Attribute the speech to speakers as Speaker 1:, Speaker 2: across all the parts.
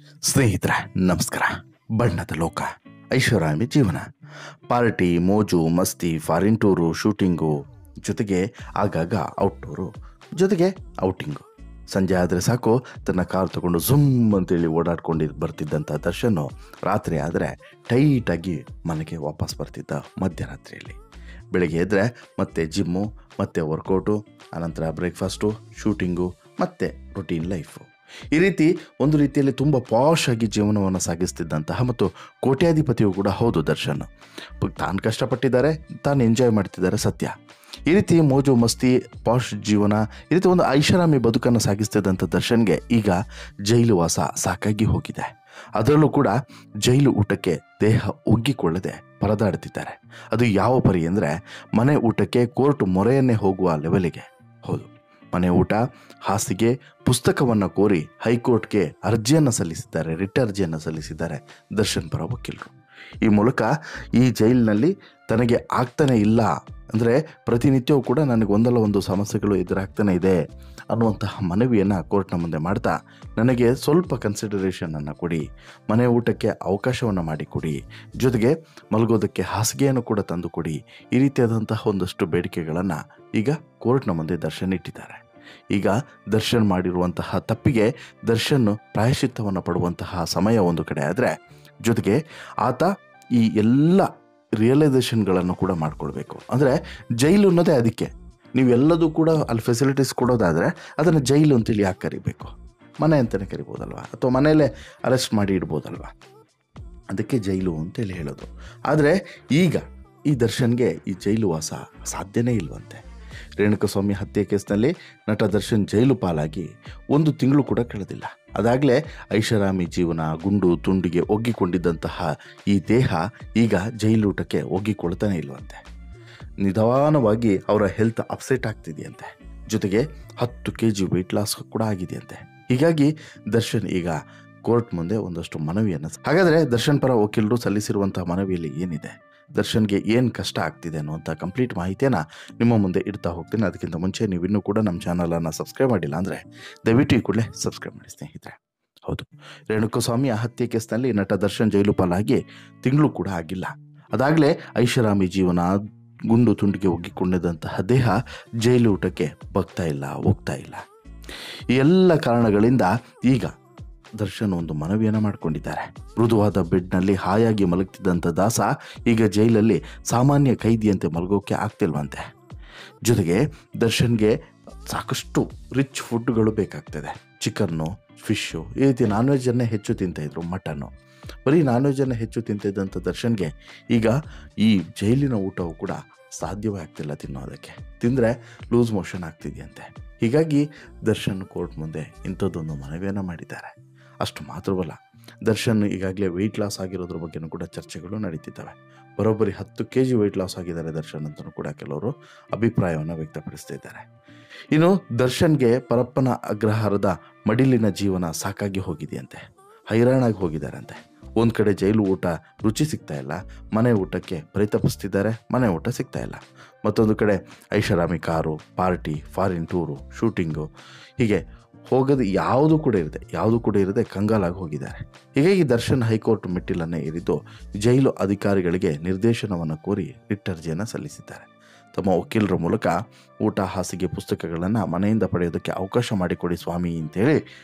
Speaker 1: ಸ್ನೇಹಿತರೆ ನಮಸ್ಕಾರ. ಬಣ್ಣದ ಲೋಕ, ಐಷಾರಾಮಿ ಜೀವನ, ಪಾರ್ಟಿ, ಮೋಜು ಮಸ್ತಿ, ಫಾರಿನ್ ಟೂರು, ಶೂಟಿಂಗು, ಜೊತೆಗೆ ಆಗಾಗ ಔಟ್ಡೋರು, ಜೊತೆಗೆ ಔಟಿಂಗು. ಸಂಜೆ ಆದರೆ ಸಾಕು ತನ್ನ ಕಾರ್ ತಗೊಂಡು ಝುಮ್ ಅಂತೇಳಿ ಓಡಾಡ್ಕೊಂಡು ಬರ್ತಿದ್ದಂಥ ದರ್ಶನ್ ರಾತ್ರಿ ಆದರೆ ಟೈಟಾಗಿ ಮನೆಗೆ ವಾಪಸ್ ಬರ್ತಿದ್ದ ಮಧ್ಯರಾತ್ರಿಯಲ್ಲಿ. ಬೆಳಗ್ಗೆ ಎದ್ದರೆ ಮತ್ತೆ ಜಿಮ್ಮು, ಮತ್ತೆ ವರ್ಕೌಟು, ಆನಂತರ ಬ್ರೇಕ್ಫಾಸ್ಟು, ಶೂಟಿಂಗು, ಮತ್ತೆ ರುಟೀನ್ ಲೈಫು. ಈ ರೀತಿ ಒಂದು ರೀತಿಯಲ್ಲಿ ತುಂಬ ಪಾಶ್ ಆಗಿ ಜೀವನವನ್ನು ಸಾಗಿಸ್ತಿದ್ದಂತಹ ಮತ್ತು ಕೋಟ್ಯಾಧಿಪತಿಯು ಕೂಡ ಹೌದು ದರ್ಶನ್. ತಾನು ಕಷ್ಟಪಟ್ಟಿದ್ದಾರೆ, ತಾನು ಎಂಜಾಯ್ ಮಾಡ್ತಿದ್ದಾರೆ ಸತ್ಯ. ಈ ರೀತಿ ಮೋಜು ಮಸ್ತಿ, ಪಾಶ್ ಜೀವನ, ಈ ರೀತಿ ಒಂದು ಐಷಾರಾಮಿ ಬದುಕನ್ನು ಸಾಗಿಸ್ತಿದ್ದಂಥ ದರ್ಶನ್ಗೆ ಈಗ ಜೈಲು ವಾಸ ಸಾಕಾಗಿ ಹೋಗಿದೆ. ಅದರಲ್ಲೂ ಕೂಡ ಜೈಲು ಊಟಕ್ಕೆ ದೇಹ ಒಗ್ಗಿಕೊಳ್ಳದೆ ಪರದಾಡ್ತಿದ್ದಾರೆ. ಅದು ಯಾವ ಪರಿ ಅಂದರೆ ಮನೆ ಊಟಕ್ಕೆ ಕೋರ್ಟ್ ಮೊರೆಯನ್ನೇ ಹೋಗುವ ಲೆವೆಲಿಗೆ. ಹೌದು, ಮನೆ ಊಟ, ಹಾಸಿಗೆ, ಪುಸ್ತಕವನ್ನು ಕೋರಿ ಹೈಕೋರ್ಟ್ಗೆ ಅರ್ಜಿಯನ್ನು ಸಲ್ಲಿಸಿದ್ದಾರೆ, ರಿಟ್ ಅರ್ಜಿಯನ್ನು ಸಲ್ಲಿಸಿದ್ದಾರೆ ದರ್ಶನ್ ಪರ ವಕೀಲರು. ಈ ಮೂಲಕ ಈ ಜೈಲಿನಲ್ಲಿ ತನಗೆ ಆಗ್ತಾನೆ ಇಲ್ಲ ಅಂದರೆ ಪ್ರತಿನಿತ್ಯವೂ ಕೂಡ ನನಗೆ ಒಂದಲ್ಲ ಒಂದು ಸಮಸ್ಯೆಗಳು ಎದುರಾಗ್ತಾನೆ ಇದೆ ಅನ್ನುವಂತಹ ಮನವಿಯನ್ನು ಕೋರ್ಟ್ನ ಮುಂದೆ ಮಾಡ್ತಾ, ನನಗೆ ಸ್ವಲ್ಪ ಕನ್ಸಿಡರೇಷನನ್ನು ಕೊಡಿ, ಮನೆ ಊಟಕ್ಕೆ ಅವಕಾಶವನ್ನು ಮಾಡಿಕೊಡಿ, ಜೊತೆಗೆ ಮಲಗೋದಕ್ಕೆ ಹಾಸಿಗೆಯನ್ನು ಕೂಡ ತಂದು ಕೊಡಿ, ಈ ರೀತಿಯಾದಂತಹ ಒಂದಷ್ಟು ಬೇಡಿಕೆಗಳನ್ನು ಈಗ ಕೋರ್ಟ್ನ ಮುಂದೆ ದರ್ಶನ್ ಇಟ್ಟಿದ್ದಾರೆ. ಈಗ ದರ್ಶನ್ ಮಾಡಿರುವಂತಹ ತಪ್ಪಿಗೆ ದರ್ಶನ್ ಪ್ರಾಯಶ್ಚಿತ್ತವನ್ನು ಪಡುವಂತಹ ಸಮಯ ಒಂದು ಕಡೆ ಆದರೆ, ಜೊತೆಗೆ ಆತ ಈ ಎಲ್ಲ ರಿಯಲೈಸೇಷನ್ಗಳನ್ನು ಕೂಡ ಮಾಡಿಕೊಳ್ಬೇಕು. ಅಂದರೆ ಜೈಲು ಅನ್ನೋದೇ ಅದಕ್ಕೆ. ನೀವೆಲ್ಲದೂ ಕೂಡ ಅಲ್ಲಿ ಫೆಸಿಲಿಟೀಸ್ ಕೊಡೋದಾದರೆ ಅದನ್ನು ಜೈಲು ಅಂತೇಳಿ ಯಾಕೆ ಕರಿಬೇಕು? ಮನೆ ಅಂತಲೇ ಕರಿಬೋದಲ್ವ, ಅಥವಾ ಮನೆಯಲ್ಲೇ ಅರೆಸ್ಟ್ ಮಾಡಿ ಇಡ್ಬೋದಲ್ವ, ಅದಕ್ಕೆ ಜೈಲು ಅಂತೇಳಿ ಹೇಳೋದು. ಆದರೆ ಈಗ ಈ ದರ್ಶನ್ಗೆ ಈ ಜೈಲು ವಾಸ ಸಾಧ್ಯನೇ ಇಲ್ವಂತೆ. ರೇಣುಕಾಸ್ವಾಮಿ ಹತ್ಯೆ ಕೇಸ್ನಲ್ಲಿ ನಟ ದರ್ಶನ್ ಜೈಲು ಪಾಲಾಗಿ 1 ತಿಂಗಳು ಕೂಡ ಕಳೆದಿಲ್ಲ. ಅದಾಗಲೇ ಐಷಾರಾಮಿ ಜೀವನ, ಗುಂಡು ತುಂಡಿಗೆ ಒಗ್ಗಿಕೊಂಡಿದ್ದಂತಹ ಈ ದೇಹ ಈಗ ಜೈಲೂಟಕ್ಕೆ ಒಗ್ಗಿಕೊಳ್ತಾನೆ ಇಲ್ವಂತೆ. ನಿಧಾನವಾಗಿ ಅವರ ಹೆಲ್ತ್ ಅಪ್ಸೆಟ್ ಆಗ್ತಿದೆಯಂತೆ, ಜೊತೆಗೆ 10 kg ವೆಯ್ಟ್ ಲಾಸ್ ಕೂಡ ಆಗಿದೆಯಂತೆ. ಹೀಗಾಗಿ ದರ್ಶನ್ ಈಗ ಕೋರ್ಟ್ ಮುಂದೆ ಒಂದಷ್ಟು ಮನವಿಯನ್ನು, ಹಾಗಾದರೆ ದರ್ಶನ್ ಪರ ವಕೀಲರು ಸಲ್ಲಿಸಿರುವಂತಹ ಮನವಿಯಲ್ಲಿ ಏನಿದೆ, ದರ್ಶನ್ಗೆ ಏನು ಕಷ್ಟ ಆಗ್ತಿದೆ ಅನ್ನುವಂಥ ಕಂಪ್ಲೀಟ್ ಮಾಹಿತಿಯನ್ನು ನಿಮ್ಮ ಮುಂದೆ ಇಡ್ತಾ ಹೋಗ್ತೀನಿ. ಅದಕ್ಕಿಂತ ಮುಂಚೆ ನೀವಿನ್ನೂ ಕೂಡ ನಮ್ಮ ಚಾನಲನ್ನು ಸಬ್ಸ್ಕ್ರೈಬ್ ಮಾಡಿಲ್ಲ ಅಂದರೆ ದಯವಿಟ್ಟು ಈ ಕೂಡಲೇ ಸಬ್ಸ್ಕ್ರೈಬ್ ಮಾಡಿ ಸ್ನೇಹಿತರೆ. ಹೌದು, ರೇಣುಕಾಸ್ವಾಮಿ ಹತ್ಯೆ ಕೇಸ್ನಲ್ಲಿ ನಟ ದರ್ಶನ್ ಜೈಲು ಪಾಲಾಗಿ ತಿಂಗಳು ಕೂಡ ಆಗಿಲ್ಲ. ಅದಾಗಲೇ ಐಷಾರಾಮಿ ಜೀವನ, ಗುಂಡು ತುಂಡಿಗೆ ಒಗ್ಗಿಕೊಂಡಿದ್ದಂತಹ ದೇಹ ಜೈಲು ಊಟಕ್ಕೆ ಬಗ್ತಾ ಇಲ್ಲ, ಹೋಗ್ತಾ ಇಲ್ಲ. ಈ ಎಲ್ಲ ಕಾರಣಗಳಿಂದ ಈಗ ದರ್ಶನ್ ಒಂದು ಮನವಿಯನ್ನು ಮಾಡಿಕೊಂಡಿದ್ದಾರೆ. ಮೃದುವಾದ ಬೆಡ್ನಲ್ಲಿ ಹಾಯಾಗಿ ಮಲಗ್ತಿದ್ದಂಥ ದಾಸ ಈಗ ಜೈಲಲ್ಲಿ ಸಾಮಾನ್ಯ ಕೈದಿಯಂತೆ ಮಲಗೋಕ್ಕೆ ಆಗ್ತಿಲ್ವಂತೆ. ಜೊತೆಗೆ ದರ್ಶನ್ಗೆ ಸಾಕಷ್ಟು ರಿಚ್ ಫುಡ್ಗಳು ಬೇಕಾಗ್ತದೆ. ಚಿಕನ್ನು, ಫಿಶ್ಶು, ಈ ರೀತಿ ನಾನ್ ವೆಜ್ಜನ್ನೇ ಹೆಚ್ಚು ತಿಂತಾಯಿದ್ರು, ಮಟನ್ನು. ಬರೀ ನಾನ್ ವೆಜ್ಜನ್ನು ಹೆಚ್ಚು ತಿಂತಿದ್ದಂಥ ದರ್ಶನ್ಗೆ ಈಗ ಈ ಜೈಲಿನ ಊಟವು ಕೂಡ ಸಾಧ್ಯವೇ ಆಗ್ತಿಲ್ಲ ತಿನ್ನೋದಕ್ಕೆ. ತಿಂದರೆ ಲೂಸ್ ಮೋಷನ್ ಆಗ್ತಿದೆಯಂತೆ. ಹೀಗಾಗಿ ದರ್ಶನ್ ಕೋರ್ಟ್ ಮುಂದೆ ಇಂಥದ್ದೊಂದು ಮನವಿಯನ್ನು ಮಾಡಿದ್ದಾರೆ. ಅಷ್ಟು ಮಾತ್ರವಲ್ಲ, ದರ್ಶನ್ ಈಗಾಗಲೇ ವೆಯ್ಟ್ ಲಾಸ್ ಆಗಿರೋದ್ರ ಬಗ್ಗೆನೂ ಕೂಡ ಚರ್ಚೆಗಳು ನಡೀತಿದ್ದಾವೆ. ಬರೋಬ್ಬರಿ 10 kg ವೆಯ್ಟ್ ಲಾಸ್ ಆಗಿದ್ದಾರೆ ದರ್ಶನ್ ಅಂತಲೂ ಕೂಡ ಕೆಲವರು ಅಭಿಪ್ರಾಯವನ್ನು ವ್ಯಕ್ತಪಡಿಸ್ತಾ ಇದ್ದಾರೆ. ಇನ್ನು ದರ್ಶನ್ಗೆ ಪರಪ್ಪನ ಅಗ್ರಹಾರದ ಮಡಿಲಿನ ಜೀವನ ಸಾಕಾಗಿ ಹೋಗಿದೆಯಂತೆ, ಹೈರಾಣಾಗಿ ಹೋಗಿದ್ದಾರಂತೆ. ಒಂದು ಕಡೆ ಜೈಲು ಊಟ ರುಚಿ ಸಿಗ್ತಾ ಇಲ್ಲ, ಮನೆ ಊಟಕ್ಕೆ ಪರಿತಪಿಸ್ತಿದ್ದಾರೆ, ಮನೆ ಊಟ ಸಿಗ್ತಾ ಇಲ್ಲ. ಮತ್ತೊಂದು ಕಡೆ ಐಷಾರಾಮಿ car, party, foreign tour, shooting, ಹೀಗೆ ಹೋಗೋದು ಯಾವುದು ಕೂಡ ಇರದೆ ಕಂಗಾಲಾಗಿ ಹೋಗಿದ್ದಾರೆ. ಹೀಗಾಗಿ ದರ್ಶನ್ ಹೈಕೋರ್ಟ್ ಮೆಟ್ಟಿಲನ್ನೇ ಏರಿದ್ದು ಜೈಲು ಅಧಿಕಾರಿಗಳಿಗೆ ನಿರ್ದೇಶನವನ್ನು ಕೋರಿ ರಿಟ್ ಅರ್ಜಿಯನ್ನು ಸಲ್ಲಿಸಿದ್ದಾರೆ. ತಮ್ಮ ವಕೀಲರ ಮೂಲಕ ಊಟ, ಹಾಸಿಗೆ, ಪುಸ್ತಕಗಳನ್ನು ಮನೆಯಿಂದ ಪಡೆಯೋದಕ್ಕೆ ಅವಕಾಶ ಮಾಡಿಕೊಡಿ ಸ್ವಾಮಿ ಅಂತೇಳಿ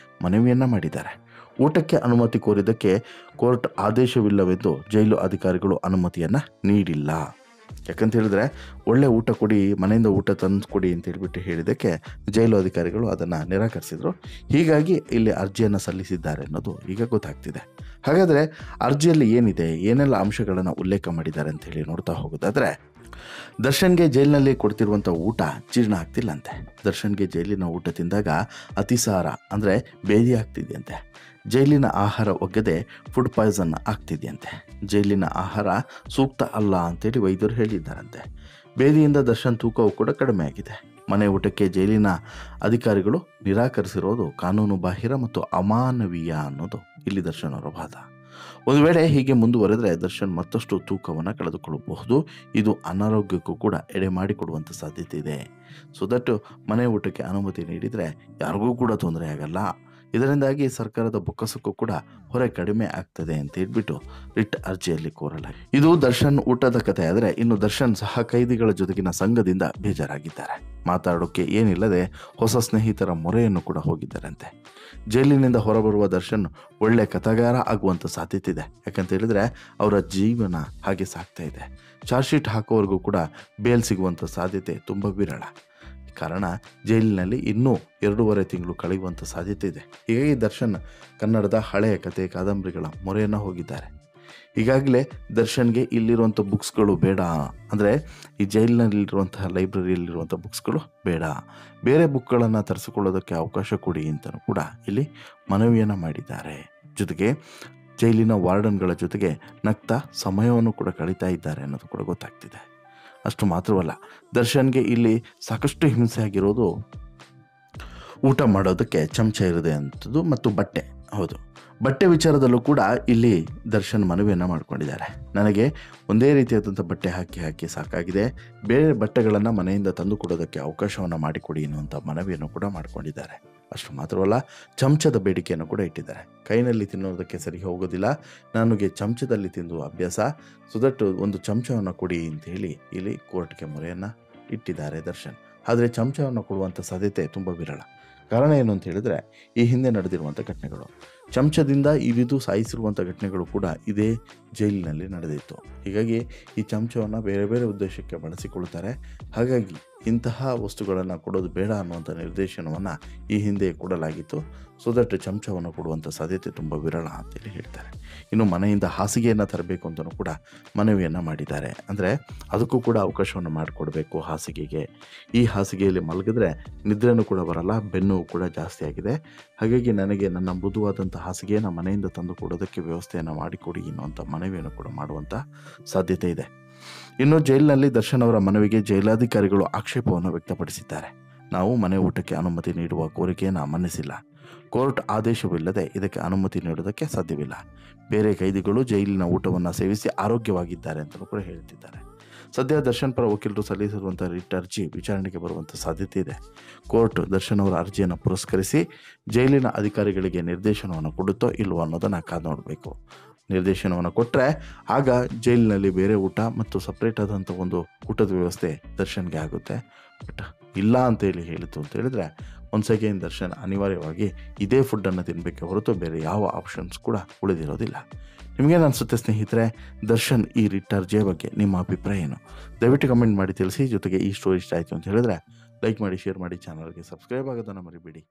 Speaker 1: ಮನವಿಯನ್ನು ಮಾಡಿದ್ದಾರೆ. ಊಟಕ್ಕೆ ಅನುಮತಿ ಕೋರಿದ್ದಕ್ಕೆ ಕೋರ್ಟ್ ಆದೇಶವಿಲ್ಲವೆಂದು ಜೈಲು ಅಧಿಕಾರಿಗಳು ಅನುಮತಿಯನ್ನು ನೀಡಿಲ್ಲ. ಯಾಕಂತ ಹೇಳಿದ್ರೆ ಒಳ್ಳೆ ಊಟ ಕೊಡಿ, ಮನೆಯಿಂದ ಊಟ ತಂದು ಕೊಡಿ ಅಂತ ಹೇಳ್ಬಿಟ್ಟು ಹೇಳಿದ್ದಕ್ಕೆ ಜೈಲು ಅಧಿಕಾರಿಗಳು ಅದನ್ನು ನಿರಾಕರಿಸಿದರು. ಹೀಗಾಗಿ ಇಲ್ಲಿ ಅರ್ಜಿಯನ್ನು ಸಲ್ಲಿಸಿದ್ದಾರೆ ಅನ್ನೋದು ಈಗ ಗೊತ್ತಾಗ್ತಿದೆ. ಹಾಗಾದರೆ ಅರ್ಜಿಯಲ್ಲಿ ಏನಿದೆ, ಏನೆಲ್ಲ ಅಂಶಗಳನ್ನು ಉಲ್ಲೇಖ ಮಾಡಿದ್ದಾರೆ ಅಂತ ಹೇಳಿ ನೋಡ್ತಾ ಹೋಗೋದಾದರೆ, ದರ್ಶನ್ಗೆ ಜೈಲಿನಲ್ಲಿ ಕೊಡ್ತಿರುವಂಥ ಊಟ ಜೀರ್ಣ ಆಗ್ತಿಲ್ಲಂತೆ. ದರ್ಶನ್ಗೆ ಜೈಲಿನ ಊಟ ತಿಂದಾಗ ಅತಿಸಾರ ಅಂದರೆ ಬೇದಿ ಆಗ್ತಿದೆಯಂತೆ. ಜೈಲಿನ ಆಹಾರ ಒಗ್ಗದೆ ಫುಡ್ ಪಾಯ್ಸನ್ ಆಗ್ತಿದೆಯಂತೆ. ಜೈಲಿನ ಆಹಾರ ಸೂಕ್ತ ಅಲ್ಲ ಅಂತೇಳಿ ವೈದ್ಯರು ಹೇಳಿದ್ದಾರಂತೆ. ಬೇದಿಯಿಂದ ದರ್ಶನ್ ತೂಕವು ಕೂಡ ಕಡಿಮೆ ಆಗಿದೆ. ಮನೆ ಊಟಕ್ಕೆ ಜೈಲಿನ ಅಧಿಕಾರಿಗಳು ನಿರಾಕರಿಸಿರೋದು ಕಾನೂನು ಬಾಹಿರ ಮತ್ತು ಅಮಾನವೀಯ ಅನ್ನೋದು ಇಲ್ಲಿ ದರ್ಶನ್ ಅವರ ವಾದ. ಒಂದು ವೇಳೆ ಹೀಗೆ ಮುಂದುವರೆದರೆ ದರ್ಶನ್ ಮತ್ತಷ್ಟು ತೂಕವನ್ನು ಕಳೆದುಕೊಳ್ಳಬಹುದು. ಇದು ಅನಾರೋಗ್ಯಕ್ಕೂ ಕೂಡ ಎಡೆ ಮಾಡಿಕೊಡುವಂಥ ಸಾಧ್ಯತೆ ಇದೆ. ಸೊ ದಟ್ ಮನೆ ಊಟಕ್ಕೆ ಅನುಮತಿ ನೀಡಿದರೆ ಯಾರಿಗೂ ಕೂಡ ತೊಂದರೆ ಆಗಲ್ಲ. ಇದರಿಂದಾಗಿ ಸರ್ಕಾರದ ಬೊಕ್ಕಸಕ್ಕೂ ಕೂಡ ಹೊರೆ ಕಡಿಮೆ ಆಗ್ತದೆ ಅಂತ ಹೇಳ್ಬಿಟ್ಟು ರಿಟ್ ಅರ್ಜಿಯಲ್ಲಿ ಕೋರಲಾಗಿದೆ. ಇದು ದರ್ಶನ್ ಊಟದ ಕಥೆ ಆದರೆ ಇನ್ನು ದರ್ಶನ್ ಸಹ ಕೈದಿಗಳ ಜೊತೆಗಿನ ಸಂಘದಿಂದ ಬೇಜಾರಾಗಿದ್ದಾರೆ. ಮಾತಾಡೋಕೆ ಏನಿಲ್ಲದೆ ಹೊಸ ಸ್ನೇಹಿತರ ಮೊರೆಯನ್ನು ಕೂಡ ಹೋಗಿದ್ದಾರಂತೆ. ಜೈಲಿನಿಂದ ಹೊರಬರುವ ದರ್ಶನ್ ಒಳ್ಳೆ ಕಥಾಗಾರ ಆಗುವಂಥ ಸಾಧ್ಯತೆ ಇದೆ. ಯಾಕಂತ ಹೇಳಿದ್ರೆ ಅವರ ಜೀವನ ಹಾಗೆ ಸಾಗ್ತಾ ಇದೆ. ಚಾರ್ಜ್ ಶೀಟ್ ಹಾಕೋವರೆಗೂ ಕೂಡ ಬೇಲ್ ಸಿಗುವಂಥ ಸಾಧ್ಯತೆ ತುಂಬ ವಿರಳ. ಕಾರಣ ಜೈಲಿನಲ್ಲಿ ಇನ್ನೂ 2.5 ತಿಂಗಳು ಕಳೆಯುವಂಥ ಸಾಧ್ಯತೆ ಇದೆ. ಹೀಗಾಗಿ ದರ್ಶನ್ ಕನ್ನಡದ ಹಳೆಯ ಕತೆ ಕಾದಂಬರಿಗಳ ಮೊರೆಯನ್ನು ಹೋಗಿದ್ದಾರೆ. ಈಗಾಗಲೇ ದರ್ಶನ್ಗೆ ಇಲ್ಲಿರುವಂಥ ಬುಕ್ಸ್ಗಳು ಬೇಡ, ಅಂದರೆ ಈ ಜೈಲಿನಲ್ಲಿರುವಂತಹ ಲೈಬ್ರರಿಯಲ್ಲಿರುವಂಥ ಬುಕ್ಸ್ಗಳು ಬೇಡ, ಬೇರೆ ಬುಕ್ಗಳನ್ನು ತರಿಸಿಕೊಳ್ಳೋದಕ್ಕೆ ಅವಕಾಶ ಕೊಡಿ ಅಂತಲೂ ಕೂಡ ಇಲ್ಲಿ ಮನವಿಯನ್ನು ಮಾಡಿದ್ದಾರೆ. ಜೊತೆಗೆ ಜೈಲಿನ ವಾರ್ಡನ್ಗಳ ಜೊತೆಗೆ ನಗ್ತಾ ಸಮಯವನ್ನು ಕೂಡ ಕಳೀತಾ ಇದ್ದಾರೆ ಅನ್ನೋದು ಕೂಡ ಗೊತ್ತಾಗ್ತಿದೆ. ಅಷ್ಟು ಮಾತ್ರವಲ್ಲ, ದರ್ಶನ್ಗೆ ಇಲ್ಲಿ ಸಾಕಷ್ಟು ಹಿಂಸೆ ಆಗಿರೋದು ಊಟ ಮಾಡೋದಕ್ಕೆ ಚಮಚ ಇರದೆ ಅಂಥದ್ದು ಮತ್ತು ಬಟ್ಟೆ. ಹೌದು, ಬಟ್ಟೆ ವಿಚಾರದಲ್ಲೂ ಕೂಡ ಇಲ್ಲಿ ದರ್ಶನ್ ಮನವಿಯನ್ನು ಮಾಡ್ಕೊಂಡಿದ್ದಾರೆ. ನನಗೆ ಒಂದೇ ರೀತಿಯಾದಂಥ ಬಟ್ಟೆ ಹಾಕಿ ಸಾಕಾಗಿದೆ, ಬೇರೆ ಬಟ್ಟೆಗಳನ್ನು ಮನೆಯಿಂದ ತಂದು ಕೊಡೋದಕ್ಕೆ ಅವಕಾಶವನ್ನು ಮಾಡಿಕೊಡಿ ಎನ್ನುವಂಥ ಮನವಿಯನ್ನು ಕೂಡ ಮಾಡ್ಕೊಂಡಿದ್ದಾರೆ. ಅಷ್ಟು ಮಾತ್ರವಲ್ಲ, ಚಮಚದ ಬೇಡಿಕೆಯನ್ನು ಕೂಡ ಇಟ್ಟಿದ್ದಾರೆ. ಕೈನಲ್ಲಿ ತಿನ್ನೋದಕ್ಕೆ ಸರಿ ಹೋಗೋದಿಲ್ಲ, ನನಗೆ ಚಮಚದಲ್ಲಿ ತಿಂದು ಅಭ್ಯಾಸ, ಸೊ ದಟ್ ಒಂದು ಚಮಚವನ್ನು ಕೊಡಿ ಅಂತ ಹೇಳಿ ಇಲ್ಲಿ ಕೋರ್ಟ್ಗೆ ಮೊರೆಯನ್ನು ಇಟ್ಟಿದ್ದಾರೆ ದರ್ಶನ್. ಆದರೆ ಚಮಚವನ್ನು ಕೊಡುವಂಥ ಸಾಧ್ಯತೆ ತುಂಬ ವಿರಳ. ಕಾರಣ ಏನು ಅಂತ ಹೇಳಿದ್ರೆ, ಈ ಹಿಂದೆ ನಡೆದಿರುವಂಥ ಘಟನೆಗಳು, ಚಮಚದಿಂದ ಇರಿದು ಸಾಯಿಸಿರುವಂಥ ಘಟನೆಗಳು ಕೂಡ ಇದೇ ಜೈಲಿನಲ್ಲಿ ನಡೆದಿತ್ತು. ಹೀಗಾಗಿ ಈ ಚಮಚವನ್ನು ಬೇರೆ ಬೇರೆ ಉದ್ದೇಶಕ್ಕೆ ಬಳಸಿಕೊಳ್ತಾರೆ. ಹಾಗಾಗಿ ಇಂತಹ ವಸ್ತುಗಳನ್ನು ಕೊಡೋದು ಬೇಡ ಅನ್ನುವಂಥ ನಿರ್ದೇಶನವನ್ನು ಈ ಹಿಂದೆ ಕೊಡಲಾಗಿತ್ತು. ಸೊ ದಟ್ ಚಮಚವನ್ನು ಕೊಡುವಂಥ ಸಾಧ್ಯತೆ ತುಂಬ ವಿರಳ ಅಂತೇಳಿ ಹೇಳ್ತಾರೆ. ಇನ್ನು ಮನೆಯಿಂದ ಹಾಸಿಗೆಯನ್ನು ತರಬೇಕು ಅಂತಲೂ ಕೂಡ ಮನವಿಯನ್ನು ಮಾಡಿದ್ದಾರೆ. ಅಂದರೆ ಅದಕ್ಕೂ ಕೂಡ ಅವಕಾಶವನ್ನು ಮಾಡಿಕೊಡ್ಬೇಕು ಹಾಸಿಗೆಗೆ. ಈ ಹಾಸಿಗೆಯಲ್ಲಿ ಮಲಗಿದ್ರೆ ನಿದ್ರೆನೂ ಕೂಡ ಬರಲ್ಲ, ಬೆನ್ನು ಕೂಡ ಜಾಸ್ತಿ ಆಗಿದೆ. ಹಾಗಾಗಿ ನನಗೆ ನನ್ನ ಮೃದುವಾದಂಥ ಹಾಸಿಗೆಯನ್ನು ಮನೆಯಿಂದ ತಂದು ಕೊಡೋದಕ್ಕೆ ವ್ಯವಸ್ಥೆಯನ್ನು ಮಾಡಿಕೊಡಿ ಎನ್ನುವಂಥ ಮನವಿಯನ್ನು ಕೂಡ ಮಾಡುವಂಥ ಸಾಧ್ಯತೆ ಇದೆ. ಇನ್ನು ಜೈಲಿನಲ್ಲಿ ದರ್ಶನ್ ಅವರ ಮನವಿಗೆ ಜೈಲಾಧಿಕಾರಿಗಳು ಆಕ್ಷೇಪವನ್ನು ವ್ಯಕ್ತಪಡಿಸಿದ್ದಾರೆ. ನಾವು ಮನೆ ಊಟಕ್ಕೆ ಅನುಮತಿ ನೀಡುವ ಕೋರಿಕೆಯನ್ನು ಮನ್ನಿಸಿಲ್ಲ. ಕೋರ್ಟ್ ಆದೇಶವಿಲ್ಲದೆ ಇದಕ್ಕೆ ಅನುಮತಿ ನೀಡೋದಕ್ಕೆ ಸಾಧ್ಯವಿಲ್ಲ. ಬೇರೆ ಕೈದಿಗಳು ಜೈಲಿನ ಊಟವನ್ನು ಸೇವಿಸಿ ಆರೋಗ್ಯವಾಗಿದ್ದಾರೆ ಅಂತಲೂ ಕೂಡ ಹೇಳ್ತಿದ್ದಾರೆ. ಸದ್ಯ ದರ್ಶನ್ ಪರ ವಕೀಲರು ಸಲ್ಲಿಸಿರುವಂಥ ರಿಟ್ ಅರ್ಜಿ ವಿಚಾರಣೆಗೆ ಬರುವಂಥ ಸಾಧ್ಯತೆ ಇದೆ. ಕೋರ್ಟ್ ದರ್ಶನ್ ಅವರ ಅರ್ಜಿಯನ್ನು ಪುರಸ್ಕರಿಸಿ ಜೈಲಿನ ಅಧಿಕಾರಿಗಳಿಗೆ ನಿರ್ದೇಶನವನ್ನು ಕೊಡುತ್ತೋ ಇಲ್ವೋ ಅನ್ನೋದನ್ನು ಕಾದು ನೋಡಬೇಕು. ನಿರ್ದೇಶನವನ್ನು ಕೊಟ್ಟರೆ ಆಗ ಜೈಲಿನಲ್ಲಿ ಬೇರೆ ಊಟ ಮತ್ತು ಸಪ್ರೇಟ್ ಆದಂಥ ಒಂದು ಊಟದ ವ್ಯವಸ್ಥೆ ದರ್ಶನ್ಗೆ ಆಗುತ್ತೆ. ಬಟ್ ಇಲ್ಲ ಅಂತೇಳಿ ಹೇಳಿತು ಅಂತ ಹೇಳಿದ್ರೆ ಒಂದು ಸೆಕೆಂಡ್ ದರ್ಶನ್ ಅನಿವಾರ್ಯವಾಗಿ ಇದೇ ಫುಡ್ಡನ್ನು ತಿನ್ನಬೇಕೆ ಹೊರತು ಬೇರೆ ಯಾವ ಆಪ್ಷನ್ಸ್ ಕೂಡ ಉಳಿದಿರೋದಿಲ್ಲ. ನಿಮಗೇನು ಅನಿಸುತ್ತೆ ಸ್ನೇಹಿತರೆ, ದರ್ಶನ್ ಈ ರಿಟ್ ಅರ್ಜಿಯ ಬಗ್ಗೆ ನಿಮ್ಮ ಅಭಿಪ್ರಾಯ ಏನು? ದಯವಿಟ್ಟು ಕಮೆಂಟ್ ಮಾಡಿ ತಿಳಿಸಿ. ಜೊತೆಗೆ ಈ ಸ್ಟೋರಿ ಇಷ್ಟ ಆಯಿತು ಅಂತ ಹೇಳಿದ್ರೆ ಲೈಕ್ ಮಾಡಿ, ಶೇರ್ ಮಾಡಿ, ಚಾನಲ್ಗೆ ಸಬ್ಸ್ಕ್ರೈಬ್ ಆಗೋದನ್ನು ಮರಿಬೇಡಿ.